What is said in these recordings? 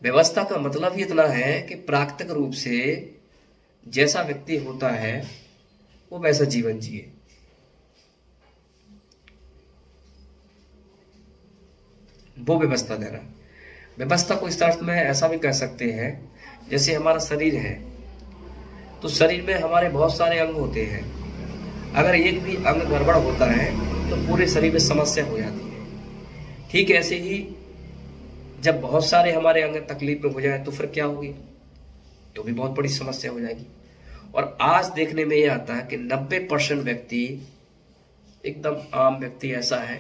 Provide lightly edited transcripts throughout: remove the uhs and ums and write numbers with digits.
व्यवस्था का मतलब ही इतना है कि प्राकृतिक रूप से जैसा व्यक्ति होता है वो वैसा जीवन जिए। वो व्यवस्था देना। व्यवस्था को इस अर्थ में ऐसा भी कह सकते हैं, जैसे हमारा शरीर है तो शरीर में हमारे बहुत सारे अंग होते हैं। अगर एक भी अंग गड़बड़ होता है तो पूरे शरीर में समस्या हो जाती है। ठीक ऐसे ही जब बहुत सारे हमारे अंग तकलीफ में हो जाए तो फिर क्या होगी, तो भी बहुत बड़ी समस्या हो जाएगी। और आज देखने में ये आता है कि 90% व्यक्ति, एकदम आम व्यक्ति ऐसा है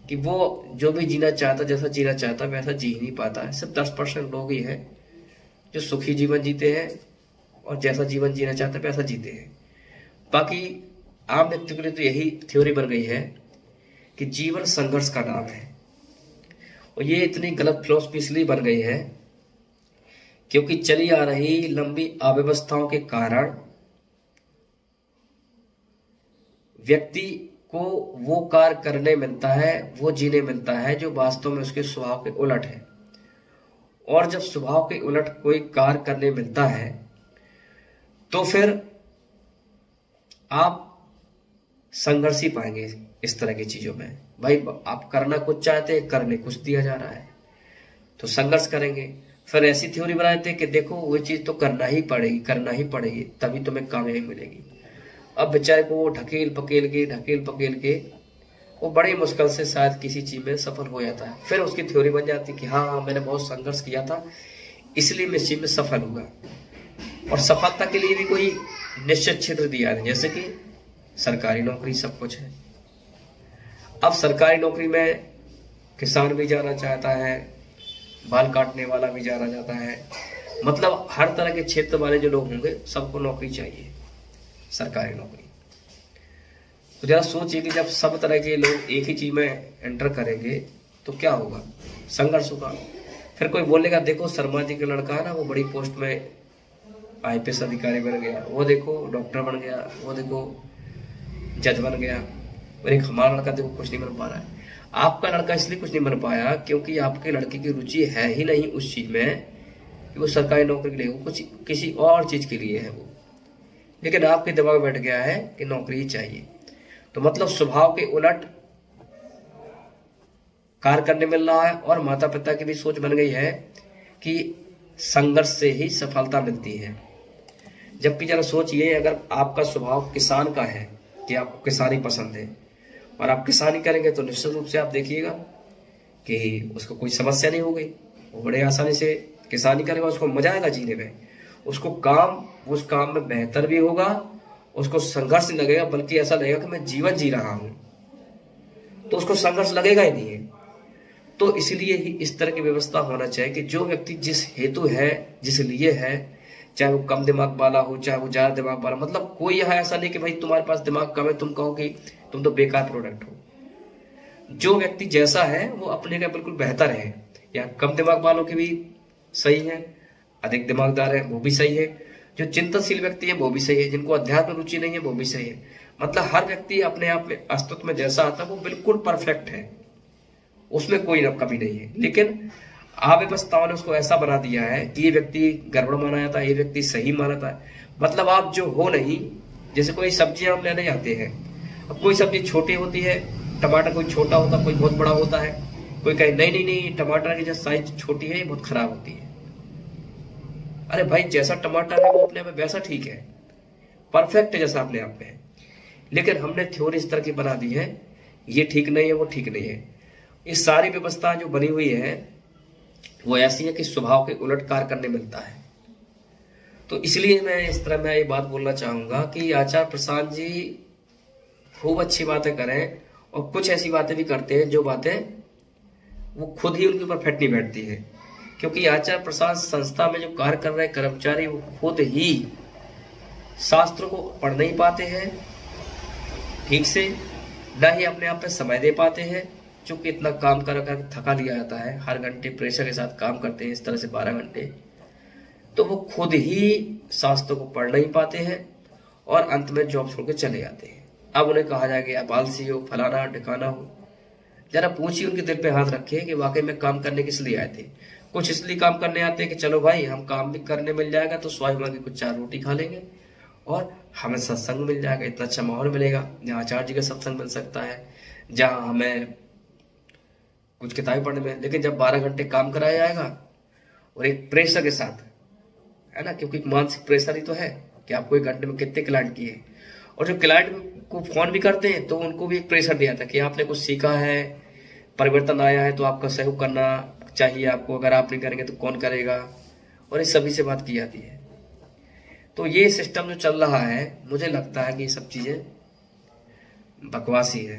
कि वो जो भी जीना चाहता, जैसा जीना चाहता वैसा जी नहीं पाता है। सिर्फ 10% लोग ही हैं जो सुखी जीवन जीते हैं और जैसा जीवन जीना चाहते वैसा जीते हैं। बाकी आम व्यक्ति के लिए तो यही थ्योरी बन गई है कि जीवन संघर्ष का नाम है। और ये इतनी गलत फिलॉसफी इसलिए बन गई है क्योंकि चली आ रही लंबी अव्यवस्थाओं के कारण व्यक्ति को वो कार्य करने मिलता है, वो जीने मिलता है जो वास्तव में उसके स्वभाव के उलट है। और जब स्वभाव के उलट कोई कार्य करने मिलता है तो फिर आप संघर्ष ही पाएंगे इस तरह की चीजों में। भाई आप करना कुछ चाहते हैं, करने कुछ दिया जा रहा है, तो संघर्ष करेंगे। फिर ऐसी थ्योरी बनाए थे कि देखो वो चीज तो करना ही पड़ेगी, करना ही पड़ेगी, तभी तुम्हें कामयाबी मिलेगी। अब बेचारे को वो ढकेल पकेल के वो बड़ी मुश्किल से शायद किसी चीज में सफल हो जाता है। फिर उसकी थ्योरी बन जाती है कि हाँ मैंने बहुत संघर्ष किया था इसलिए मैं इस चीज में सफल हुआ। और सफलता के लिए भी कोई निश्चित क्षेत्र दिया है, जैसे कि सरकारी नौकरी सब कुछ है। अब सरकारी नौकरी में किसान भी जाना चाहता है, बाल काटने वाला भी जाना चाहता है, मतलब हर तरह के क्षेत्र वाले जो लोग होंगे सबको नौकरी चाहिए, सरकारी नौकरी। तो जरा सोचिए कि जब सब तरह के लोग एक ही चीज में एंटर करेंगे तो क्या होगा, संघर्ष होगा। फिर कोई बोलेगा देखो शर्मा जी का लड़का है ना, वो बड़ी पोस्ट में IPS अधिकारी बन गया, वो देखो डॉक्टर बन गया, वो देखो जज बन गया, और एक हमारा लड़का देखो कुछ नहीं बन पा रहा है। आपका लड़का इसलिए कुछ नहीं बन पाया क्योंकि आपके लड़के की रुचि है ही नहीं उस चीज में कि वो सरकारी नौकरी के लिए, वो कुछ किसी और चीज के लिए है वो। लेकिन आपके दिमाग में बैठ गया है कि नौकरी ही चाहिए। तो मतलब स्वभाव के उलट कार्य करने मिल रहा है। और माता पिता की भी सोच बन गई है कि संघर्ष से ही सफलता मिलती है। जबकि जरा सोचिए, अगर आपका स्वभाव किसान का है कि आपको किसानी पसंद है और आप किसानी करेंगे तो निश्चित रूप से आप देखिएगा कि उसको कोई समस्या नहीं होगी, वो बड़े आसानी से किसानी करेगा, उसको मजा आएगा जीने में, उसको उस काम में बेहतर भी होगा, उसको संघर्ष नहीं लगेगा, बल्कि ऐसा लगेगा कि मैं जीवन जी रहा हूं, तो उसको संघर्ष लगेगा ही नहीं है। तो इसलिए ही इस तरह की व्यवस्था होना चाहिए कि जो व्यक्ति जिस हेतु है, जिस लिए है, चाहे वो कम दिमाग वाला हो चाहे वो ज्यादा दिमाग वाला, मतलब कोई यहाँ ऐसा नहीं कि भाई तुम्हारे पास दिमाग कम है तुम कहो कि तुम तो बेकार प्रोडक्ट हो। जो व्यक्ति जैसा है वो अपने का बिल्कुल बेहतर है। या कम दिमाग वालों की भी सही है, अधिक दिमागदार है वो भी सही है, जो चिंतनशील व्यक्ति है वो भी सही है, जिनको अध्यात्म रुचि नहीं है वो भी सही है। मतलब हर व्यक्ति अपने आप में अस्तित्व में जैसा आता है वो बिल्कुल परफेक्ट है, उसमें कोई कमी नहीं है। लेकिन अव्यवस्थाओं ने उसको ऐसा बना दिया है कि ये व्यक्ति गड़बड़ माना जाता है, ये व्यक्ति सही माना जाता है। मतलब आप जो हो नहीं, जैसे कोई सब्जियां हम लेने जाते हैं, अब कोई सब्जी छोटी होती है, टमाटर कोई छोटा होता है, कोई बहुत बड़ा होता है, कोई कहे नहीं नहीं नहीं टमाटर की जो साइज छोटी है ये बहुत खराब होती है। अरे भाई जैसा टमाटर है वो अपने आप में वैसा ठीक है, परफेक्ट है जैसा अपने आप में है। लेकिन हमने थ्योरी इस तरह की बना दी है, ये ठीक नहीं है वो ठीक नहीं है। ये सारी व्यवस्था जो बनी हुई है वो ऐसी है कि स्वभाव के उलट कार्य करने मिलता है। तो इसलिए मैं इस तरह मैं ये बात बोलना चाहूंगा कि आचार्य प्रसाद जी खूब अच्छी बातें करें और कुछ ऐसी बातें भी करते हैं जो बातें वो खुद ही उनके ऊपर फिट नहीं बैठती है। क्योंकि आचार्य प्रसाद संस्था में जो कार्य कर रहे कर्मचारी वो खुद ही शास्त्रों को पढ़ नहीं पाते हैं ठीक से, न ही अपने आप पे समय दे पाते हैं, चूंकि इतना काम कर थका दिया जाता है, हर घंटे प्रेशर के साथ काम करते हैं इस तरह से 12 घंटे, तो वो खुद ही शास्त्रों को पढ़ नहीं पाते हैं और अंत में जॉब छोड़ के चले जाते हैं। अब उन्हें कहा जाएगा आप आलसी हो, फलाना ढिकाना हो। जरा पूछिए, उनके दिल पे हाथ रखिए कि वाकई में काम करने किस लिए आए थे। कुछ इसलिए काम करने आते हैं कि चलो भाई हम काम भी करने मिल जाएगा तो स्वाभिमान की कुछ 4 रोटी खा लेंगे और हमें सत्संग मिल जाएगा, इतना अच्छा माहौल मिलेगा जहाँ आचार्य जी का सत्संग मिल सकता है, जहाँ हमें कुछ किताबें पढ़ने में। लेकिन जब 12 घंटे काम कराया जाएगा और एक प्रेशर के साथ, है ना, क्योंकि मानसिक प्रेशर ही तो है कि आपको 1 घंटे में कितने क्लाइंट किए, और जो क्लाइंट को फोन भी करते हैं तो उनको भी एक प्रेशर दिया था कि आपने कुछ सीखा है, परिवर्तन आया है तो आपका सहयोग करना चाहिए आपको, अगर आप नहीं करेंगे तो कौन करेगा, और इस सभी से बात की जाती है। तो ये सिस्टम जो चल रहा है, मुझे लगता है कि ये सब चीजें बकवासी है।